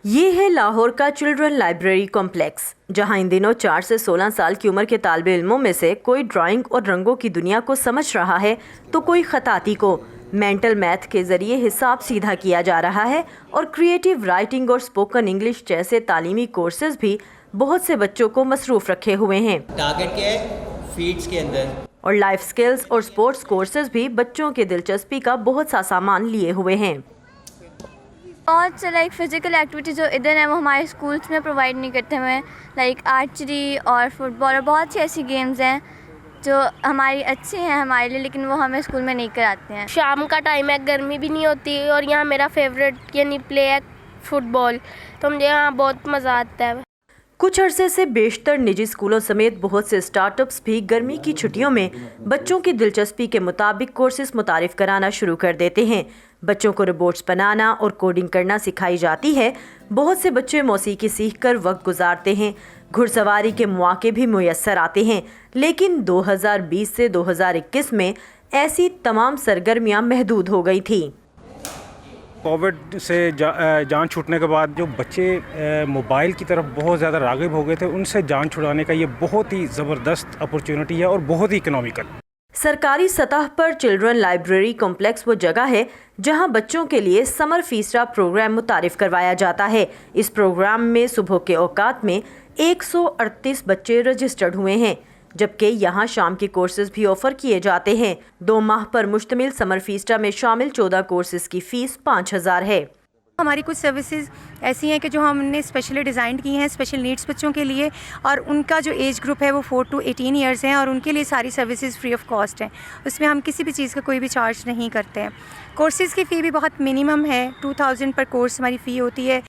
ये है लाहौर का चिल्ड्रन लाइब्रेरी कॉम्प्लेक्स, जहां इन दिनों 4 से 16 साल की उम्र के तालिबे इल्मों में से कोई ड्राइंग और रंगों की दुनिया को समझ रहा है तो कोई खताती को मेंटल मैथ के जरिए हिसाब सीधा किया जा रहा है। और क्रिएटिव राइटिंग और स्पोकन इंग्लिश जैसे तालीमी कोर्सेज भी बहुत से बच्चों को मसरूफ रखे हुए हैं। टारगेट क्या है? फीड्स के अंदर। और लाइफ स्किल्स और स्पोर्ट्स कोर्सेज भी बच्चों के दिलचस्पी का बहुत सा सामान लिए हुए हैं। बहुत से लाइक फिज़िकल एक्टिविटी जो इधर है वो हमारे स्कूल्स में प्रोवाइड नहीं करते हुए, लाइक आर्चरी और फुटबॉल और बहुत सी ऐसी गेम्स हैं जो हमारी अच्छी हैं हमारे लिए, लेकिन वो हमें स्कूल में नहीं कराते हैं। शाम का टाइम है, गर्मी भी नहीं होती और यहाँ मेरा फेवरेट यानी प्ले है फुटबॉल, तो मुझे यहाँ बहुत मज़ा आता है। कुछ अरसे से बेशतर निजी स्कूलों समेत बहुत से स्टार्टअप्स भी गर्मी की छुट्टियों में बच्चों की दिलचस्पी के मुताबिक कोर्सेज मुतारिफ कराना शुरू कर देते हैं। बच्चों को रोबोट्स बनाना और कोडिंग करना सिखाई जाती है। बहुत से बच्चे मौसीकी सीखकर वक्त गुजारते हैं। घुड़सवारी के मौके भी मुयस्सर आते हैं, लेकिन 2020 से 2021 में ऐसी तमाम सरगर्मियां महदूद हो गई थी। कोविड से जान छूटने के बाद जो बच्चे मोबाइल की तरफ बहुत ज़्यादा राग़िब हो गए थे, उनसे जान छुड़ाने का ये बहुत ही ज़बरदस्त अपॉर्चुनिटी है और बहुत ही इकोनॉमिकल। सरकारी सतह पर चिल्ड्रन लाइब्रेरी कॉम्प्लेक्स वो जगह है जहां बच्चों के लिए समर फीसरा प्रोग्राम मुतारिफ करवाया जाता है। इस प्रोग्राम में सुबह के औकात में 138 बच्चे रजिस्टर्ड हुए हैं, जबकि यहाँ शाम के कोर्सेज भी ऑफर किए जाते हैं। 2 माह पर मुश्तमिल समर फीसरा में शामिल 14 कोर्सेज की फ़ीस 5000 है। हमारी कुछ सर्विसेज ऐसी हैं कि जो हमने स्पेशली डिज़ाइन की हैं स्पेशल नीड्स बच्चों के लिए, और उनका जो एज ग्रुप है वो 4 to 18 ईयर्स हैं और उनके लिए सारी सर्विसेज फ्री ऑफ कॉस्ट हैं। उसमें हम किसी भी चीज़ का कोई भी चार्ज नहीं करते हैं। कोर्सेज़ की फ़ी भी बहुत मिनिमम है, 2000 पर कोर्स हमारी फ़ी होती है।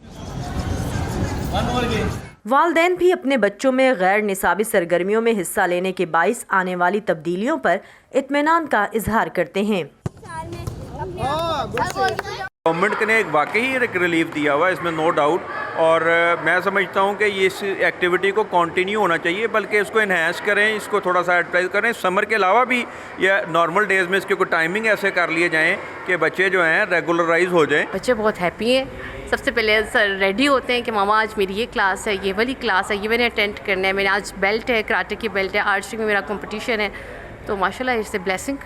वालिदैन भी अपने बच्चों में गैर निसाबी सरगर्मियों में हिस्सा लेने के बाइस आने वाली तब्दीलियों पर इत्मीनान का इजहार करते हैं। गवर्नमेंट ने एक वाकई एक रिलीफ दिया हुआ है, इसमें नो डाउट, और मैं समझता हूँ कि ये इस एक्टिविटी को कंटिन्यू होना चाहिए, बल्कि इसको इन्हेंस करें, इसको थोड़ा सा एडवर्टाइज करें। समर के अलावा भी या नॉर्मल डेज़ में इसके कोई टाइमिंग ऐसे कर लिए जाएँ कि बच्चे जो हैं रेगुलराइज हो जाएँ। बच्चे बहुत हैप्पी हैं। सबसे पहले सर रेडी होते हैं कि मामा आज मेरी ये क्लास है, ये वाली क्लास है, ये मैंने अटेंड करना है, मेरे आज बेल्ट है, कराटे की बेल्ट है, आर्चरी में मेरा कंपटीशन है, तो माशाल्लाह it's a blessing.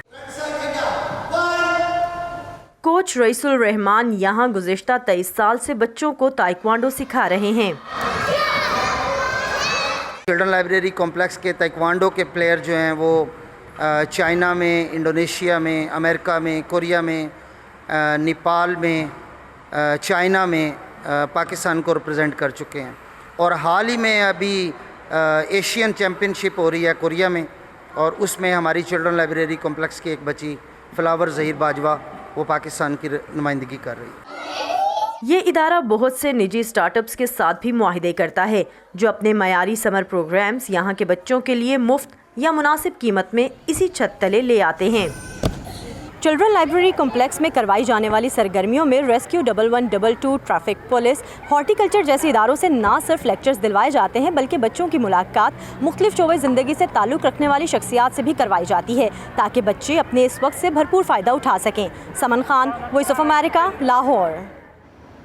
Coach Raisul Rahman यहाँ गुज़िश्ता 23 साल से बच्चों को ताइक्वांडो सिखा रहे हैं। चिल्ड्रन लाइब्रेरी कॉम्प्लेक्स के ताइक्वांडो के प्लेयर जो हैं वो चाइना में, इंडोनेशिया में, अमेरिका में, कोरिया में, नेपाल में, चाइना में पाकिस्तान को रिप्रेजेंट कर चुके हैं। और हाल ही में अभी एशियन चैम्पियनशिप हो रही है कोरिया में, और उसमें हमारी चिल्ड्रन लाइब्रेरी कॉम्प्लेक्स की एक बच्ची फ्लावर ज़हीर बाजवा वो पाकिस्तान की नुमाइंदगी कर रही है। ये इदारा बहुत से निजी स्टार्टअप्स के साथ भी मुआहिदे करता है, जो अपने मयारी समर प्रोग्राम्स यहाँ के बच्चों के लिए मुफ्त या मुनासिब कीमत में इसी छत तले ले आते हैं। चिल्ड्रन लाइब्रेरी कॉम्प्लेक्स में करवाई जाने वाली सरगर्मियों में रेस्क्यू 1122, ट्रैफिक पुलिस, हॉर्टिकल्चर जैसे इदारों से ना सिर्फ लेक्चर्स दिलवाए जाते हैं, बल्कि बच्चों की मुलाकात मुख्तलिफ शोबे ज़िंदगी से ताल्लुक़ रखने वाली शख्सियात से भी करवाई जाती है, ताकि बच्चे अपने इस वक्त से भरपूर फ़ायदा उठा सकें। Saman Khan, Voice of America, Lahore.